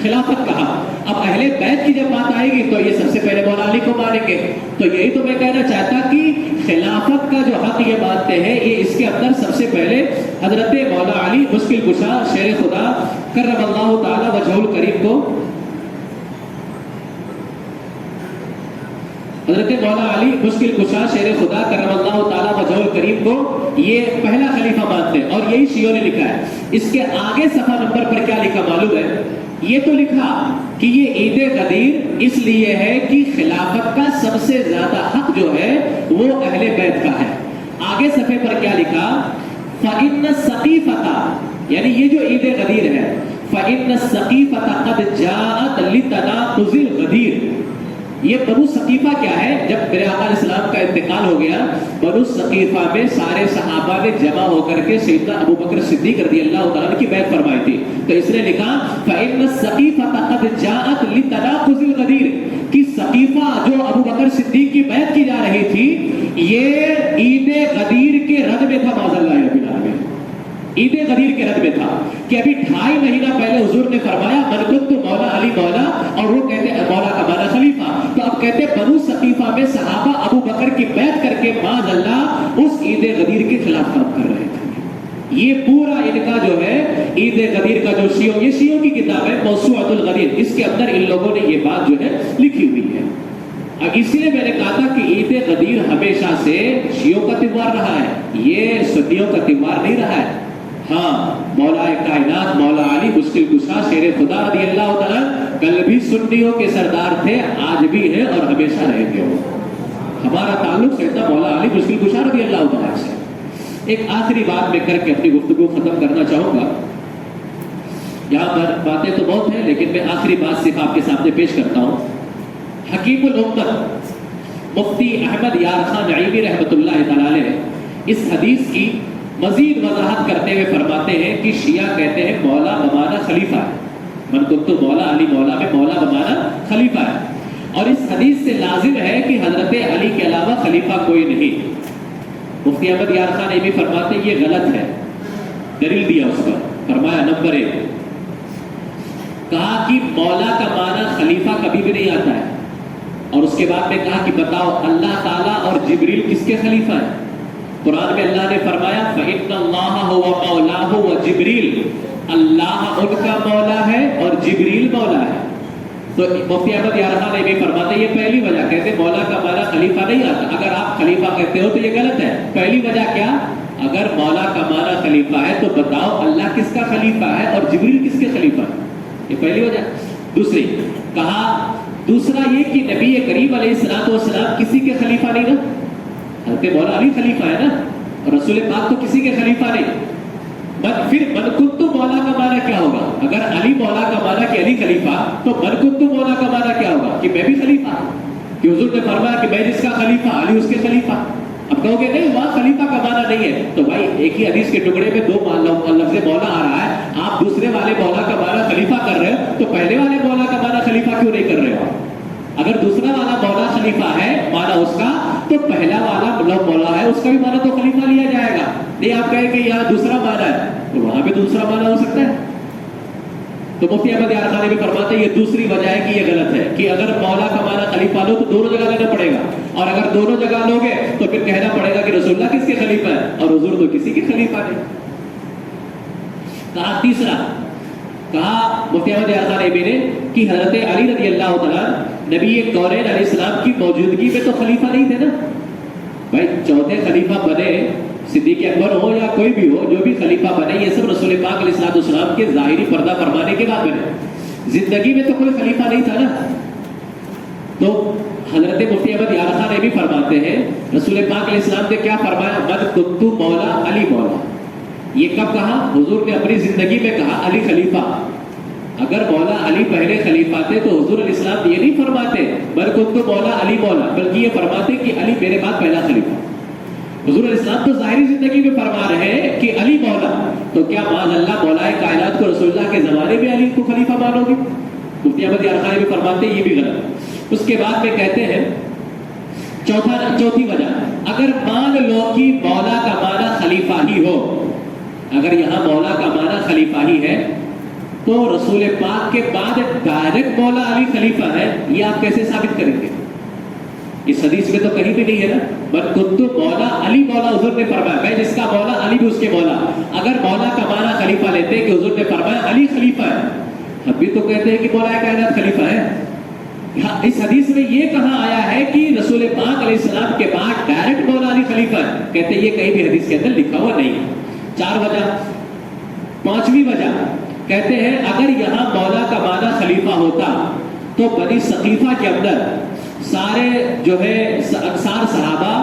خلافت کہا. اب اہل بیت کی جب بات آئے گی تو یہ سب سے پہلے مولا علی کو مانیں گے. تو یہی تو میں کہنا چاہتا کہ خلافت کا جو حق یہ مانتے ہیں, یہ اس کے اندر سب سے پہلے حضرت مولا علی مشکل کشا شیر خدا کرم اللہ تعالی وجہ الکریم کو, حضرت مولا علی مشکل کشا شیر خدا کرم اللہ تعالی وجہ الکریم کو یہ پہلا خلیفہ مانتے ہیں. اور یہی شیعوں نے لکھا ہے. اس کے آگے صفحہ نمبر پر کیا لکھا معلوم ہے؟ یہ تو لکھا کہ یہ عید غدیر اس لیے ہے کہ خلافت کا سب سے زیادہ حق جو ہے وہ اہل بیت کا ہے. آگے صفحے پر کیا لکھا؟ فإن السقیفۃ, یعنی یہ جو عید غدیر ہے, فإن السقیفۃ قد جاءت لتناقض الغدیر. یہ بنو ثقیفہ کیا ہے؟ جب میرے آقا علیہ السلام کا انتقال ہو گیا, بنو ثقیفہ میں سارے صحابہ نے جمع ہو کر کے سیدنا ابو بکر صدیق رضی اللہ تعالیٰ کی بیعت فرمائی تھی. تو اس نے لکھا فإن السقیفۃ قد جاءت لتناقض الغدیر, کہ ثقیفہ جو ابو بکر صدیق کی بیعت کی جا رہی تھی یہ عید غدیر کے رد میں تھا. معاذ اللہ رب العالمین, عید غدیر کے رد میں تھا کہ ابھی 2.5 مہینہ پہلے حضور نے فرمایا من کنت مولا علی مولا, اور وہ کہتے ہیں مولا کا معنی خلیفہ. تو اب کہتے ہیں بنو ثقیفہ میں صحابہ ابو بکر کی بیعت کر کے معاذ اللہ اس عید غدیر کے خلاف کام کر رہے تھے. یہ پورا ان کا جو ہے عید غدیر کا جو شیعوں, یہ شیعوں کی کتاب ہے موسوعۃ الغدیر, اس کے اندر ان لوگوں نے یہ بات جو ہے لکھی ہوئی ہے. اسی لیے میں نے کہا تھا کہ عید غدیر ہمیشہ سے شیعوں کا تہوار رہا ہے، یہ سنیوں کا تہوار نہیں رہا ہے۔ ہاں، مولا کائنات مولا علی مشکل کشا شیر خدا رضی اللہ تعالیٰ کل بھی سنیوں کے سردار تھے، آج بھی ہیں اور ہمیشہ رہیں گے۔ ہمارا تعلق سیدنا مولا علی مشکل کشا رضی اللہ تعالیٰ سے۔ ایک آخری بات میں کر کے اپنی گفتگو ختم کرنا چاہوں گا۔ یہاں پر باتیں تو بہت ہیں لیکن میں آخری بات صرف آپ کے سامنے پیش کرتا ہوں۔ حکیم الامت مفتی احمد یار خان نعیمی رحمۃ اللہ تعالی علیہ اس حدیث کی مزید وضاحت کرتے ہوئے فرماتے ہیں کہ شیعہ کہتے ہیں مولا بمانا خلیفہ ہے، من کنت مولا علی مولا میں مولا بمانا خلیفہ ہے، اور اس حدیث سے لازم ہے کہ حضرت علی کے علاوہ خلیفہ کوئی نہیں۔ مفتی احمد یار خان نعیمی فرماتے ہیں یہ غلط ہے، دلیل دیا اس پر، فرمایا نمبر 1 کہا کہ مولا کا معنی خلیفہ کبھی بھی نہیں آتا ہے، اور اس کے بعد میں کہا کہ بتاؤ اللہ تعالیٰ اور جبریل کس کے خلیفہ ہیں؟ قرآن میں اللہ نے فرمایا فَإِنَّ اللَّهَ هُوَ مَوْلَاهُ وَجِبْرِيلُ، اللہ ان کا مولا ہے اور جبریل مولا ہے۔ تو مفتی احمد یار خان نعیمی فرماتے ہیں یہ پہلی وجہ، کہتے مولا کا معنی خلیفہ نہیں آتا، اگر آپ خلیفہ کہتے ہو تو یہ غلط ہے۔ پہلی وجہ کیا؟ اگر مولا کا معنی خلیفہ ہے تو بتاؤ اللہ کس کا خلیفہ ہے اور جبریل کس کے خلیفہ ہے؟ یہ پہلی وجہ۔ دوسری کہا دوسرا یہ کہ نبی کریم علیہ السلام کسی کے خلیفہ نہیں نا، حضرت مولا علی خلیفہ ہے نا، اور رسول پاک تو کسی کے خلیفہ نہیں۔ پھر من کنت مولا کا معنی کیا ہوگا؟ اگر علی مولا کا معنی کہ علی خلیفہ، تو من کنت مولا کا معنی کیا ہوگا؟ کہ میں بھی خلیفہ، کہ حضور نے فرمایا کہ میں جس کا خلیفہ علی اس کے خلیفہ۔ اب کہو گے نہیں وہاں خلیفہ کا معنی نہیں ہے، تو بھائی ایک ہی حدیث کے ٹکڑے میں 2 لفظ مولا آ رہا ہے، آپ دوسرے والے مولا کا معنی خلیفہ کر رہے ہو تو پہلے والے مولا کا معنی خلیفہ کیوں نہیں کر رہے ہو؟ اگر دوسرا والا مولا خلیفہ ہے معنی اس کا، تو پہلا والا مولا ہے اس کا بھی معنی تو خلیفہ لیا جائے گا۔ نہیں آپ کہیں کہ یہاں دوسرا معنی ہے تو وہاں پہ دوسرا معنی ہو سکتا ہے۔ تو مفتی احمد یار خان بھی فرماتے ہیں یہ دوسری وجہ ہے کہ یہ غلط ہے، کہ اگر مولا کا معنی خلیفہ لو تو دونوں جگہ لینا پڑے گا، اور اگر دونوں جگہ لو گے تو پھر کہنا پڑے گا کہ رسول اللہ کس کے خلیفہ ہے اور حضور تو کسی کے خلیفہ نہیں۔ کہا تیسرا، کہا مفتی احمد یار خان نے کہ حضرت علی رضی اللہ تعالیٰ نبی کونین علیہ السلام کی موجودگی میں تو خلیفہ نہیں تھے نا۔ بھائی چوتھے خلیفہ بنے صدیق اکبر ہو یا کوئی بھی ہو، جو بھی خلیفہ بنے یہ سب رسول پاک علیہ السلام کے ظاہری پردہ فرمانے کے بعد بنے، زندگی میں تو کوئی خلیفہ نہیں تھا نا۔ تو حضرت مفتی احمد یار خان بھی فرماتے ہیں رسول پاک علیہ السلام نے کیا فرمایا؟ من کنت مولا علی مولا۔ یہ کب کہا؟ حضور نے اپنی زندگی میں کہا علی خلیفہ۔ اگر مولا علی پہلے خلیفہ تھے تو حضور علیہ السلام یہ نہیں فرماتے من کنت مولا علی مولا، بلکہ یہ فرماتے کہ علی میرے بعد پہلا خلیفہ۔ حضور علیہ السلام تو ظاہری زندگی میں فرما رہے ہیں کہ علی مولا، تو کیا معاذ اللہ مولا کائنات کو رسول اللہ کے زمانے میں علی کو خلیفہ مانو گے؟ مفتی احمد یار خان بھی فرماتے ہیں یہ بھی غلط۔ اس کے بعد میں کہتے ہیں چوتھی وجہ، اگر مان لو کہ مولا کا معنی خلیفہ ہی ہو، اگر یہاں مولا کا معنی خلیفہ ہی ہے تو رسول پاک کے بعد ڈائریکٹ مولا علی خلیفہ ہے، یہ آپ کیسے ثابت کریں گے؟ اس حدیث میں تو کہیں بھی نہیں ہے نا من کنت مولا علی مولا، حضور نے فرمایا میں جس کا مولا علی بھی اس کے مولا۔ اگر مولا کا معنی خلیفہ لیتے کہ حضور نے فرمایا علی خلیفہ ہے، ہم بھی تو کہتے ہیں کہ مولا کائنات خلیفہ ہے۔ اس حدیث میں یہ کہاں آیا ہے کہ رسول پاک علیہ السلام کے بعد ڈائریکٹ مولا علی خلیفہ ہے؟ کہتے ہیں یہ کہیں بھی حدیث کے اندر لکھا ہوا نہیں۔ 4 وجہ۔ 5ویں وجہ کہتے ہیں اگر یہاں مولا کا معنی خلیفہ ہوتا تو بنی ثقیفہ کے اندر سارے جو ہے انصار صحابہ،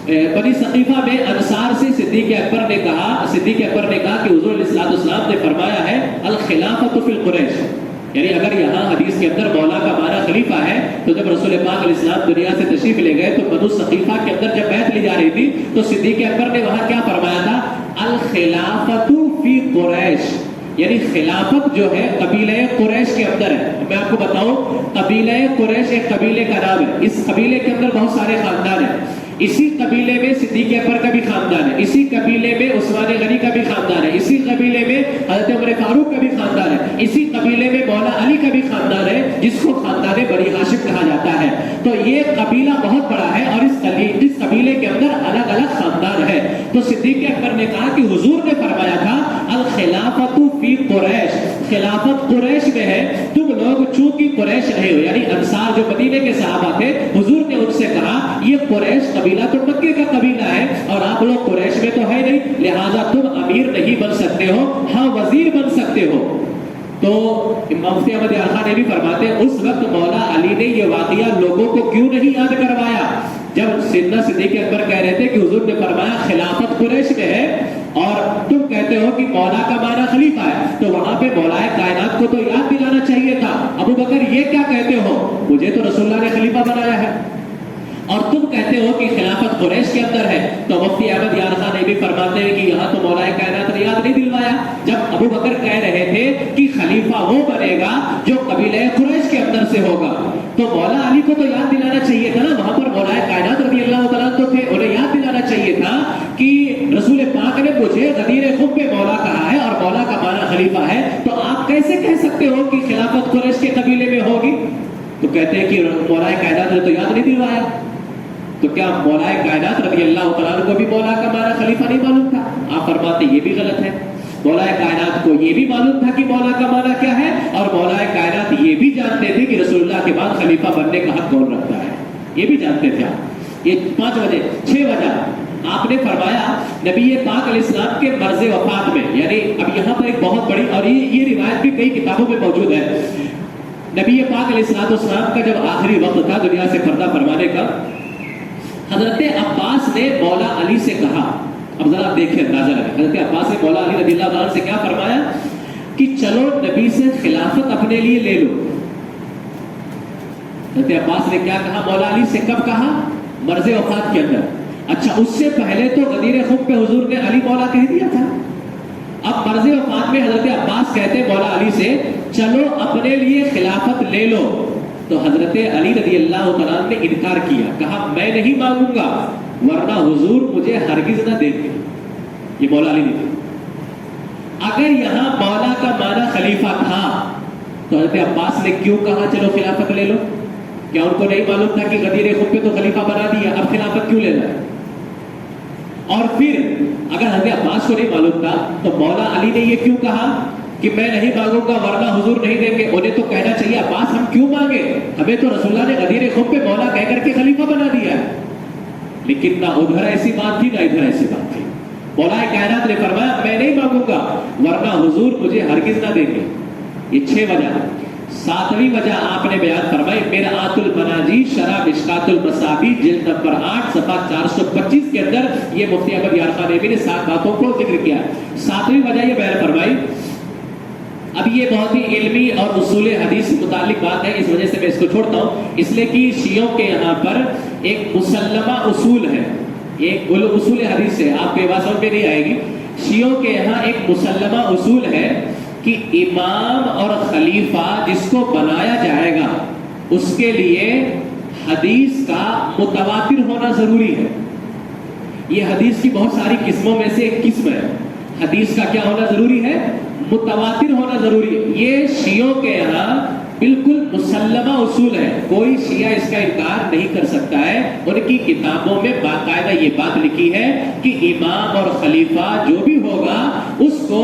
بنی ثقیفہ میں انصار سے صدیق اکبر نے کہا کہ حضور علیہ السلام نے فرمایا ہے الخلافۃ فی القریش، یعنی اگر یہاں حدیث کے اندر مولا کا معنی خلیفہ ہے تو جب رسول پاک علیہ السلام دنیا سے تشریف لے گئے تو بنو ثقیفہ کے اندر جب بیعت لی جا رہی تھی تو صدیق اکبر نے وہاں کیا فرمایا تھا؟ الخلافۃ فی قریش، یعنی خلافت جو ہے قبیلہ قریش کے اندر ہے۔ میں آپ کو بتاؤں قبیلہ قریش ایک قبیلے کا نام ہے، اس قبیلے کے اندر بہت سارے خاندان ہیں، اسی قبیلے میں صدیق اکبر کا بھی خاندان ہے، اسی قبیلے میں عثمان غنی کا بھی خاندان ہے، اسی قبیلے میں حضرت عمر فاروق کا بھی خاندان ہے، اسی قبیلے میں مولا علی کا بھی خاندان ہے جس کو خاندان بنی ہاشم کہا جاتا ہے۔ تو یہ قبیلہ بہت بڑا ہے اور اس قبیلے کے اندر الگ الگ خاندان ہے۔ تو صدیق اکبر نے کہا کہ حضور نے فرمایا تھا الخلافۃ فی قریش، خلافت قریش میں ہے، تم لوگ چونکہ قریش رہے ہو، یعنی انصار جو مدینے کے صحابہ تھے، حضور نے ان سے کہا یہ قریش قبیلہ تو مکے کا قبیلہ ہے اور آپ لوگ قریش میں تو ہے نہیں، لہٰذا تم امیر نہیں بن سکتے ہو، ہاں وزیر بن سکتے ہو۔ تو مفتی احمد یار خان نے بھی فرماتے ہیں اس وقت مولا علی نے یہ واقعہ لوگوں کو کیوں نہیں یاد کروایا؟ جب سیدنا صدیق اکبر کہہ رہے تھے کہ حضور نے فرمایا خلافت قریش میں ہے اور تم کہتے ہو کہ مولا کا معنی خلیفہ ہے، تو وہاں پہ مولا کائنات کو تو یاد دلانا چاہیے تھا۔ ابو بکر یہ کیا کہتے ہو؟ مجھے تو رسول اللہ نے خلیفہ بنایا ہے اور تم کہتے ہو کہ خلافت قریش کے اندر ہے۔ تو مفتی احمد یار خان نے بھی فرماتے ہیں کہ یہاں تو مولا کائنات نے یاد نہیں دلوایا، جب ابو بکر کہہ رہے تھے کہ خلیفہ وہ بنے گا جو قبیلہ قریش کے اندر سے ہوگا، تو مولا علی کو تو یاد دلانا چاہیے تھا نا، وہاں پر مولا کائنات رضی اللہ تعالیٰ تو تھے، انہیں یاد دلانا چاہیے تھا کہ رسول پاک نے مجھے غدیر خم پہ مولا کہا ہے اور مولا کا معنی خلیفہ ہے، تو آپ کیسے کہہ سکتے ہو کہ خلافت قریش کے قبیلے میں ہوگی؟ تو کہتے ہیں کہ مولا کائنات نے تو یاد نہیں دلوایا۔ تو کیا مولا کائنات رضی اللہ تعالیٰ کو بھی مولا کا معنی خلیفہ نہیں معلوم تھا؟ آپ فرماتے یہ بھی غلط ہے، مولا کائنات کو یہ بھی معلوم تھا کہ مولا کا معنی کیا ہے، اور مولا کائنات یہ بھی جانتے تھے کہ رسول اللہ کے بعد خلیفہ بننے کا حق کون رکھتا ہے، یہ بھی جانتے تھے آپ۔ یہ 5 وجہ 6 وجہ آپ نے فرمایا نبی پاک علیہ السلام کے مرض وفات میں، یعنی اب یہاں پر ایک بہت بڑی اور یہ روایت بھی کئی کتابوں میں موجود ہے، نبی پاک علیہ السلام کا جب آخری وقت تھا دنیا سے پردہ فرمانے کا، حضرت عباس نے مولا علی سے کہا، اب ذرا دیکھیں اندازہ لگے، حضرت عباس نے مولا علی رضی اللہ عنہ سے کیا فرمایا کہ چلو نبی سے خلافت اپنے لیے لے لو۔ حضرت عباس نے کیا کہا مولا علی سے؟ کب کہا؟ مرض وفات کے اندر۔ اچھا اس سے پہلے تو غدیر خم پہ حضور نے علی مولا کہہ دیا تھا، اب مرض وفات میں حضرت عباس کہتے مولا علی سے چلو اپنے لیے خلافت لے لو، تو حضرت علی رضی اللہ تعالیٰ نے انکار کیا، کہا میں نہیں مانگوں گا ورنہ حضور مجھے ہرگز نہ دیں گے۔ یہ مولا علی نے کہا۔ اگر یہاں مولا کا معنی خلیفہ تھا تو حضرت عباس نے کیوں کہا چلو خلافت لے لو؟ کیا ان کو نہیں معلوم تھا کہ غدیر خم پہ تو خلیفہ بنا دیا، اب خلافت کیوں لینا ہے؟ اور پھر اگر حضرت عباس کو نہیں معلوم تھا تو مولا علی نے یہ کیوں کہا کہ میں نہیں مانگوں گا ورنہ حضور نہیں دیں گے؟ انہیں تو کہنا چاہیے عباس ہم کیوں مانگے، ہمیں تو رسول اللہ نے غدیر خم پہ مولا کہہ کر کے خلیفہ بنا دیا ہے۔ لیکن نہ ادھر ایسی بات تھی نہ ادھر ایسی بات تھی، مولا کائنات نے فرمایا میں نہیں مانگوں گا ورنہ حضور مجھے ہرگز نہ دیں گے۔ یہ 6 وجہ۔ 7ویں وجہ آپ نے بیان فرمائی مرآت المناجی شرح مشکات المصابیح جلد نمبر 8 صفحہ 425 کے اندر، یہ مفتی احمد یار خان نے 7 باتوں کو ذکر کیا۔ 7ویں وجہ یہ بیان فرمائی، اب یہ بہت ہی علمی اور اصول حدیث سے متعلق بات ہے، اس وجہ سے میں اس کو چھوڑتا ہوں، اس لیے کہ شیعوں کے یہاں پر ایک مسلمہ اصول ہے، ایک اصول حدیث ہے، آپ کے پاس میں نہیں آئے گی، شیعوں کے یہاں ایک مسلمہ اصول ہے کہ امام اور خلیفہ جس کو بنایا جائے گا اس کے لیے حدیث کا متواتر ہونا ضروری ہے۔ یہ حدیث کی بہت ساری قسموں میں سے ایک قسم ہے، حدیث کا کیا ہونا ضروری ہے؟ متواتر ہونا ضروری ہے۔ یہ شیعوں کے یہاں بالکل مسلمہ اصول ہے، کوئی شیعہ اس کا انکار نہیں کر سکتا ہے، ان کی کتابوں میں باقاعدہ یہ بات لکھی ہے کہ امام اور خلیفہ جو بھی ہوگا اس کو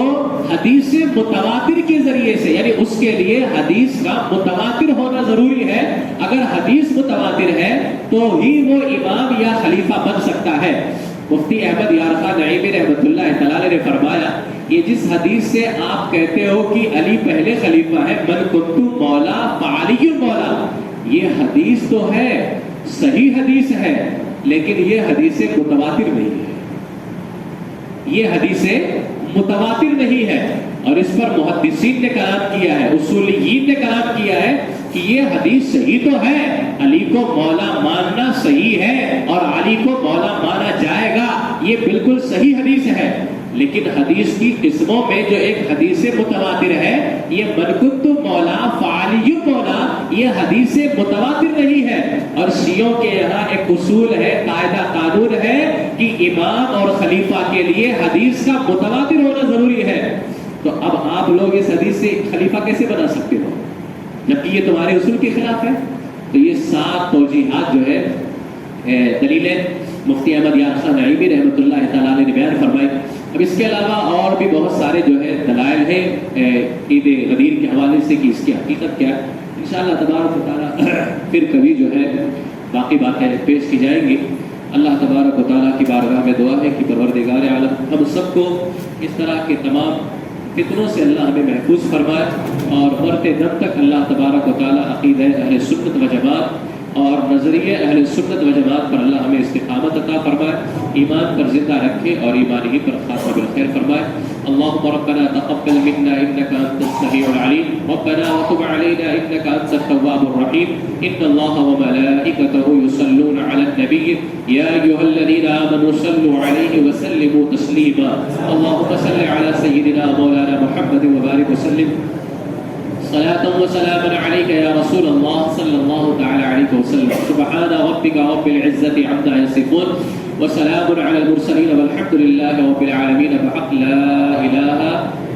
حدیث متواتر کے ذریعے سے، یعنی اس کے لیے حدیث کا متواتر ہونا ضروری ہے۔ اگر حدیث متواتر ہے تو ہی وہ امام یا خلیفہ بن سکتا ہے۔ مفتی احمد یار خان نعیمی رحمۃ اللہ تعالی نے فرمایا یہ جس حدیث سے آپ کہتے ہو کہ علی پہلے خلیفہ ہے، من کنت مولا فعلی مولا، یہ حدیث تو ہے، صحیح حدیث ہے، لیکن یہ حدیث متواتر نہیں ہے، یہ حدیث متواتر نہیں ہے، اور اس پر محدثین نے کلام کیا ہے، اصولیین نے کلام کیا ہے کہ یہ حدیث صحیح تو ہے، علی کو مولا ماننا صحیح ہے اور علی کو مولا مانا جائے گا، یہ بالکل صحیح حدیث ہے، لیکن حدیث کی قسموں میں جو ایک حدیث متواتر ہے، یہ من کنت مولا فعلی مولا، یہ حدیث متواتر نہیں ہے۔ اور شیعوں کے یہاں ایک اصول ہے، قاعدہ قانون ہے کہ امام اور خلیفہ کے لیے حدیث کا متواتر ہونا ضروری ہے۔ تو اب آپ لوگ اس حدیث سے خلیفہ کیسے بنا سکتے ہو جبکہ یہ تمہارے اصول کے خلاف ہے؟ تو یہ 7 توجیحات جو ہے دلیلیں مفتی احمد یار خان نعیمی رحمۃ اللہ تعالی نے بیان فرمائی۔ اب اس کے علاوہ اور بھی بہت سارے جو ہے دلائل ہیں عید غدیر کے حوالے سے کہ اس کی حقیقت کیا ہے، انشاءاللہ تبارک و تعالیٰ پھر کبھی جو ہے باقی باتیں پیش کی جائیں گی. اللہ تبارک و تعالیٰ کی بارگاہ میں دعا ہے کہ پروردگار عالم ہم سب کو اس طرح کے تمام فتنوں سے اللہ ہمیں محفوظ فرمائے اور مرتے دم تک اللہ تبارک و تعالیٰ عقیدہ اہل سنت و جماعت اور نظریہ اہل سنت و جماعت پر اللہ ہمیں استقامت عطا فرمائے, ایمان پر زندہ رکھے اور ایمان ہی پر خاتمہ بالخیر فرمائے. اللهم ربنا تقبل منا انك انت السميع العليم ربنا وتب علينا انك انت التواب الرحيم. ان الله وملائكته يصلون على النبي يا ايها الذين امنوا صلوا عليه وسلموا تسليما. اللهم صل على سيدنا مولانا محمد وبارك وسلم صلاة وسلاما عليك يا رسول الله صلى الله تعالى عليه وسلم. سبحان ربك رب العزة عما يصفون وسلام على المرسلين والحمد لله رب العالمين بحق لا إله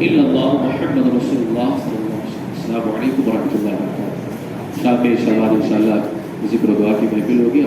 إلا الله محمد رسول الله صلى الله عليه وسلم. السلام عليكم ورحمة الله وبركاته. شام میں شوال انشاءاللہ ذکر و دعا کی محفل ہوگی.